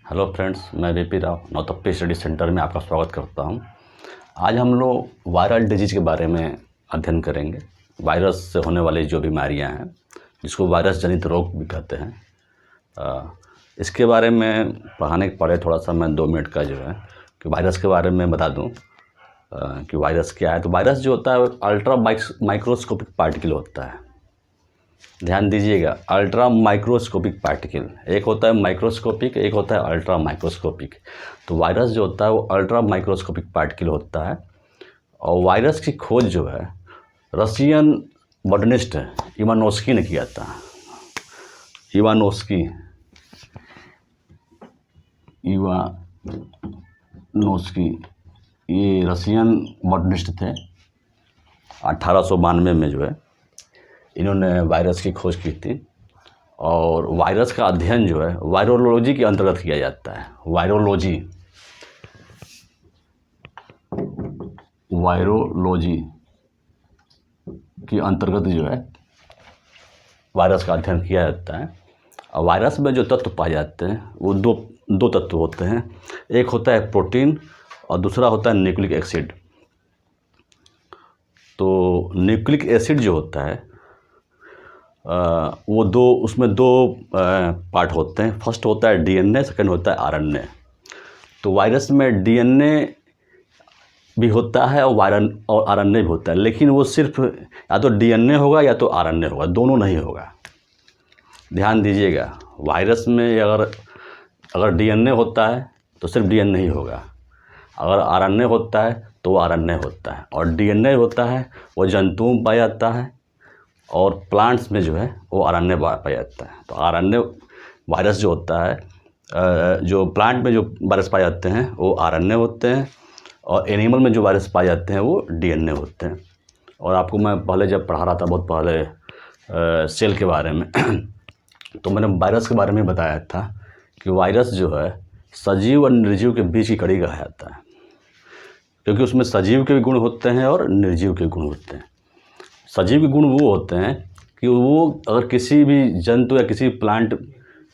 Hello friends, मैं VP Rao नौतप्पी study centre में आपका स्वागत करता हूं। आज हम लोग वायरल डिजीज के बारे में अध्ययन करेंगे। वायरस से होने वाली जो बीमारियां हैं, जिसको वायरस जनित रोग भी कहते हैं, इसके बारे में पढ़ाने के पहले थोड़ा सा मैं 2 मिनट का जो है कि वायरस के बारे में बता दूं कि वायरस क्या है। तो वायरस जो होता है अल्ट्रा माइक्रोस्कोपिक पार्टिकल होता है। ध्यान दीजिएगा, अल्ट्रा माइक्रोस्कोपिक पार्टिकल, एक होता है माइक्रोस्कोपिक, एक होता है अल्ट्रा माइक्रोस्कोपिक। तो वायरस जो होता है वो अल्ट्रा माइक्रोस्कोपिक पार्टिकल होता है। और वायरस की खोज जो है रशियन बॉटनिस्ट इवानोस्की ने किया था। इवानोस्की ये रशियन बॉटनिस्ट थे। 1892 में जो है इन्होंने वायरस की खोज की थी। और वायरस का अध्ययन जो है वायरोलॉजी के अंतर्गत किया जाता है। वायरोलॉजी के अंतर्गत जो है वायरस का अध्ययन किया जाता है। और वायरस में जो तत्व पाए जाते हैं वो दो तत्व होते हैं। एक होता है प्रोटीन और दूसरा होता है न्यूक्लिक एसिड। तो न्यूक्लिक एसिड जो होता है उसमें दो पार्ट होते हैं। फर्स्ट होता है डीएनए, सेकंड होता है आरएनए। तो वायरस में डीएनए भी होता है और आरएनए भी होता है, लेकिन वो सिर्फ या तो डीएनए होगा या तो आरएनए होगा, दोनों नहीं होगा। ध्यान दीजिएगा, वायरस में अगर डीएनए होता है तो सिर्फ डीएनए ही होगा, अगर आरएनए होता है तो वो आरएनए होता है। और डीएनए होता है वो जंतुओं में पाया जाता है और प्लांट्स में जो है वो आरएनए पाया जाता है। तो आरएनए वायरस जो होता है, जो प्लांट में जो वायरस पाए जाते हैं वो आरएनए होते हैं, और एनिमल में जो वायरस पाए जाते हैं वो डीएनए होते हैं। और आपको मैं पहले जब पढ़ा रहा था बहुत पहले सेल के बारे में तो मैंने वायरस के बारे में बताया था कि वायरस जो है सजीव और निर्जीव के बीच की कड़ी कहा जाता है, क्योंकि उसमें सजीव के भी गुण होते हैं और निर्जीव के गुण होते हैं। सजीव के गुण वो होते हैं कि वो अगर किसी भी जंतु या किसी प्लांट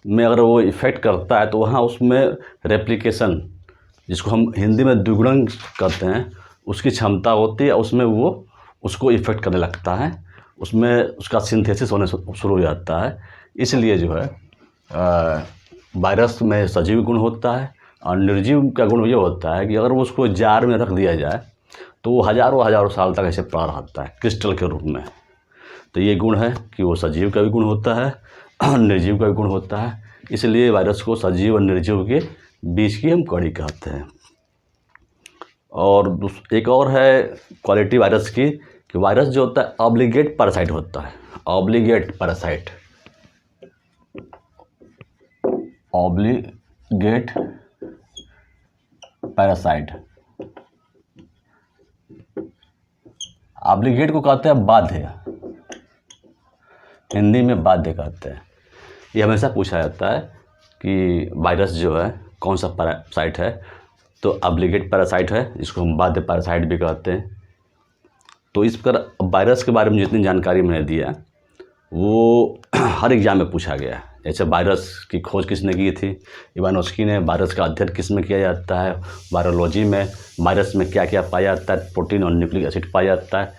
में अगर वो इफ़ेक्ट करता है तो वहाँ उसमें रेप्लिकेशन, जिसको हम हिंदी में द्विगुणन कहते हैं, उसकी क्षमता होती है। उसमें वो उसको इफ़ेक्ट करने लगता है, उसमें उसका सिंथेसिस होने शुरू हो जाता है। इसलिए जो है वायरस में सजीव गुण होता है। और निर्जीव का गुण ये होता है कि अगर वो उसको जार में रख दिया जाए तो वो हज़ारों साल तक ऐसे पड़ा रहता है क्रिस्टल के रूप में। तो ये गुण है कि वो सजीव का भी गुण होता है और निर्जीव का भी गुण होता है। इसलिए वायरस को सजीव और निर्जीव के बीच की हम कड़ी कहते हैं। और एक और है क्वालिटी वायरस की कि वायरस जो होता है ऑब्लिगेट पैरासाइट होता है। ऑब्लिगेट पैरासाइट ऑब्लिगेट को कहते हैं बाध्य, हिंदी में बाध्य कहते हैं। ये हमेशा पूछा जाता है कि वायरस जो है कौन सा पैरासाइट है, तो ऑब्लिगेट पैरासाइट है, जिसको हम बाध्य पैरासाइट भी कहते हैं। तो इस पर वायरस के बारे में जितनी जानकारी मैंने दिया वो हर एग्जाम में पूछा गया है। जैसे वायरस की खोज किसने की थी, इवानोस्की ने। वायरस का अध्ययन किस में किया जाता है, वायरोलॉजी में। वायरस में क्या क्या पाया जाता है, प्रोटीन और न्यूक्लिक एसिड पाया जाता है।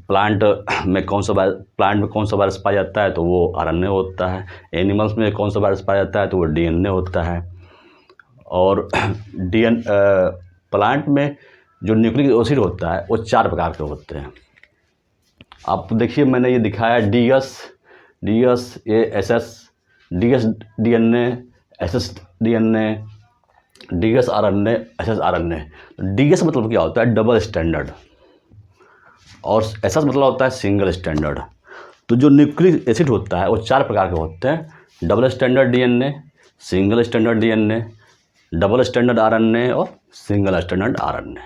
प्लांट में कौन सा वायरस पाया जाता है तो वो आरएनए होता है। एनिमल्स में कौन सा वायरस पाया जाता है तो वो डीएनए होता है। और प्लांट में जो न्यूक्लिक एसिड होता है वो 4 प्रकार के होते हैं। आप देखिए, मैंने ये दिखाया DNA, SS DNA, DS RNA, SS RNA. DS मतलब क्या होता है, डबल स्टैंडर्ड, और एसएस मतलब होता है सिंगल स्टैंडर्ड। तो जो न्यूक्लिक एसिड होता है वो 4 प्रकार के होते हैं: double standard DNA, single standard DNA, double standard RNA और सिंगल स्टैंडर्ड आरएनए।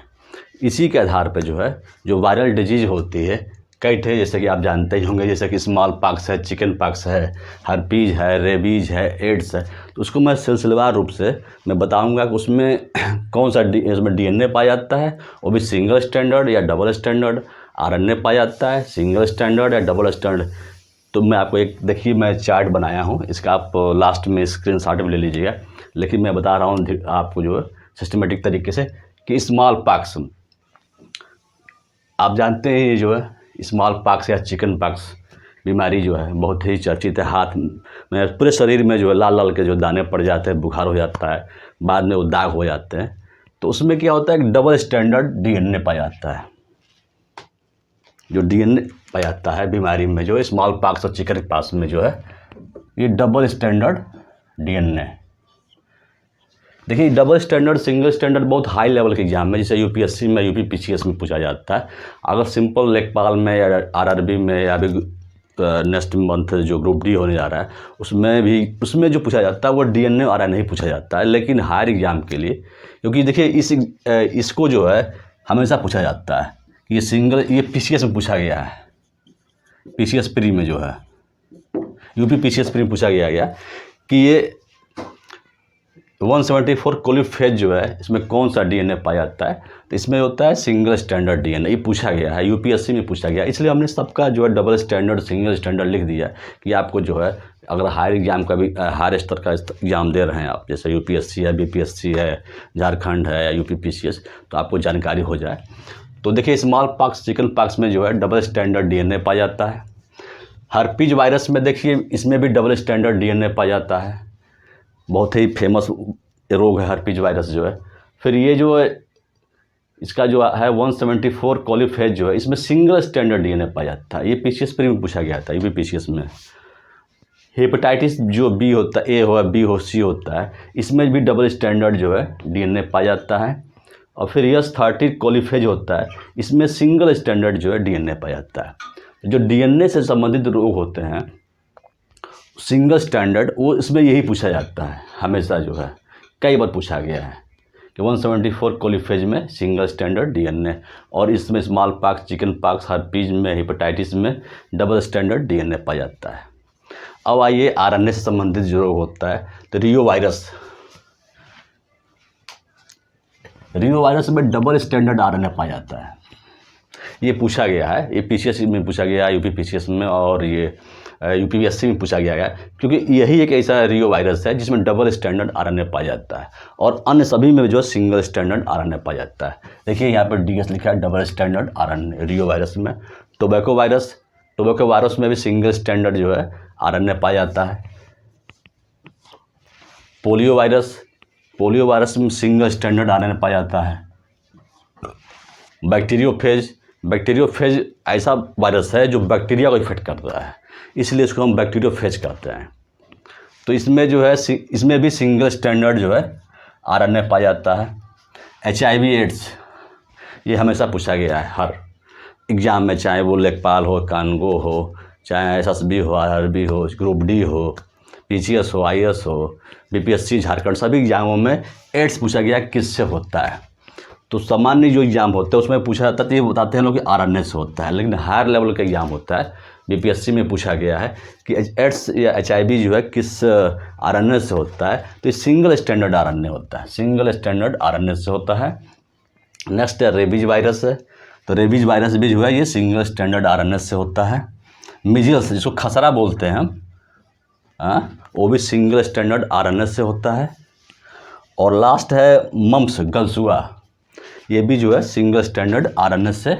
इसी के आधार पर जो है जो वायरल डिजीज होती है कई थे, जैसे कि आप जानते ही होंगे, जैसे कि स्मॉल पॉक्स है, चिकन पॉक्स है, हर्पीज है, रेबीज है, एड्स है। तो उसको मैं सिलसिलेवार रूप से मैं बताऊंगा कि उसमें कौन सा उसमें डीएनए पाया जाता है, वो भी सिंगल स्टैंडर्ड या डबल स्टैंडर्ड। आरएनए पाया जाता है सिंगल स्टैंडर्ड या डबल स्टैंडर्ड। तो मैं आपको एक देखिए मैं चार्ट बनाया हूँ, इसका आप लास्ट में स्क्रीनशॉट भी ले लीजिएगा, लेकिन मैं बता रहा हूँ आपको जो है सिस्टमेटिक तरीके से कि स्मॉल पॉक्स, आप जानते हैं ये जो है स्मॉल पॉक्स या चिकन पॉक्स बीमारी जो है बहुत ही चर्चित है। हाथ में पूरे शरीर में जो है लाल लाल के जो दाने पड़ जाते हैं, बुखार हो जाता है, बाद में वो दाग हो जाते हैं। तो उसमें क्या होता है कि डबल स्टैंडर्ड डीएनए पाया जाता है। जो डीएनए पाया जाता है बीमारी में जो स्मॉल पॉक्स और चिकन पॉक्स में जो है ये डबल स्टैंडर्ड डीएनए। देखिए डबल स्टैंडर्ड सिंगल स्टैंडर्ड बहुत हाई लेवल के एग्जाम है, जैसे यूपीएससी में यूपीपीसीएस में पूछा जाता है। अगर सिंपल लेखपाल में या आरआरबी में या अभी नेक्स्ट मंथ जो ग्रुप डी होने जा रहा है उसमें जो पूछा जाता है वो डीएनए और नहीं पूछा जाता है, लेकिन हायर एग्जाम के लिए, क्योंकि देखिए इसको जो है हमेशा पूछा जाता है कि ये पीसीएस में पूछा गया है, पीसीएस प्री में जो है यूपी पीसीएस प्री में पूछा गया कि ये 174 कोलिफेज जो है इसमें कौन सा डीएनए पाया जाता है। तो इसमें होता है सिंगल स्टैंडर्ड डीएनए, ये पूछा गया है, यूपीएससी में पूछा गया, इसलिए हमने सबका जो है डबल स्टैंडर्ड सिंगल स्टैंडर्ड लिख दिया कि आपको जो है अगर हायर एग्जाम का भी हायर स्तर का एग्जाम दे रहे हैं आप, जैसे यूपीएससी है, बीपीएससी है, झारखंड है या यूपीपीसीएस, तो आपको जानकारी हो जाए। तो देखिए स्मॉल पॉक्स चिकन पॉक्स में जो है डबल स्टैंडर्ड डीएनए पाया जाता है। हर्पीज वायरस में देखिए इसमें भी डबल स्टैंडर्ड डीएनए पाया जाता है, बहुत ही फेमस रोग है हर्पीज वायरस जो है। फिर ये जो है इसका जो है 174 कोलिफेज जो है इसमें सिंगल स्टैंडर्ड डीएनए पाया जाता है, ये पीसीएस प्री में पूछा गया था, यूपी पीसीएस में। हेपेटाइटिस जो बी होता है, ए हो बी हो सी होता है, इसमें भी डबल स्टैंडर्ड जो है डीएनए पाया जाता है। और फिर S30 कोलिफेज होता है, इसमें सिंगल स्टैंडर्ड जो है डीएनए पाया जाता है। जो डीएनए से संबंधित रोग होते हैं सिंगल स्टैंडर्ड, वो इसमें यही पूछा जाता है हमेशा, जो है कई बार पूछा गया है कि 174 कोलिफेज में सिंगल स्टैंडर्ड डीएनए, और इसमें small pox chicken pox herpes में हेपेटाइटिस में डबल स्टैंडर्ड डीएनए पाया जाता है। अब आइए आरएनए से संबंधित जो रोग होता है, तो रियो वायरस में डबल स्टैंडर्ड आरएनए पाया जाता है। ये पूछा गया है, ये पीसीएस में पूछा गया है, यूपी पीसीएस में, और ये यूपीएससी में पूछा गया है, क्योंकि यही एक ऐसा रियो वायरस है जिसमें डबल स्टैंडर्ड आरएनए पाया जाता है, और अन्य सभी में जो सिंगल स्टैंडर्ड आरएनए पाया जाता है। देखिए यहाँ पर डीएस लिखा है, डबल स्टैंडर्ड आरएनए रियो वायरस में। टोबैको वायरस में भी सिंगल स्टैंडर्ड जो है आरएनए पाया जाता है। पोलियो वायरस में सिंगल स्टैंडर्ड आरएनए पाया जाता है। बैक्टीरियोफेज ऐसा वायरस है जो बैक्टीरिया को इफेक्ट करता है, इसलिए इसको हम बैक्टीरियोफेज कहते हैं। तो इसमें जो है इसमें भी सिंगल स्टैंडर्ड जो है आरएनए पाया जाता है। HIV एड्स ये हमेशा पूछा गया है हर एग्ज़ाम में, चाहे वो लेखपाल हो, कानगो हो, चाहे SSB हो, आरआरबी हो, ग्रुप डी हो, पीसीएस हो, IAS हो, बीपीएससी झारखंड, सभी एग्जामों में एड्स पूछा गया किससे होता है। तो सामान्य जो एग्ज़ाम होता है उसमें पूछा जाता है तो ये बताते हैं लोग कि आरएनए से होता है, लेकिन हायर लेवल का एग्ज़ाम होता है बीपीएससी में पूछा गया है कि एड्स या HIV जो है किस आरएनए से होता है, तो ये सिंगल स्टैंडर्ड आरएनए होता है, सिंगल स्टैंडर्ड आरएनए से होता है। नेक्स्ट है रेबीज वायरस है, तो रेबीज वायरस भी जो है ये सिंगल स्टैंडर्ड आरएनए से होता है। मिजल्स जिसको खसरा बोलते हैं हम, वो भी सिंगल स्टैंडर्ड आरएनए से होता है। और लास्ट है मम्प्स गलसुआ, ये भी जो है सिंगल स्टैंडर्ड आरएनए से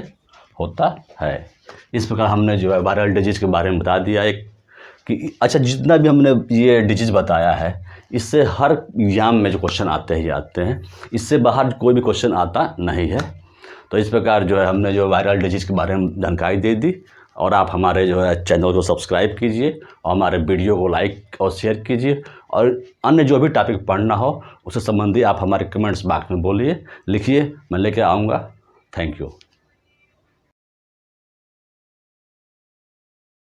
होता है। इस प्रकार हमने जो है वायरल डिजीज़ के बारे में बता दिया एक कि अच्छा जितना भी हमने ये डिजीज़ बताया है इससे हर एग्जाम में जो क्वेश्चन आते ही आते हैं, इससे बाहर कोई भी क्वेश्चन आता नहीं है। तो इस प्रकार जो है हमने जो वायरल डिजीज़ के बारे में जानकारी दे दी, और आप हमारे जो है चैनल को सब्सक्राइब कीजिए और हमारे वीडियो को लाइक और शेयर कीजिए, और अन्य जो भी टॉपिक पढ़ना हो उससे संबंधी आप हमारे कमेंट्स बॉक्स में बोलिए, लिखिए, मैं लेके आऊँगा। Thank you.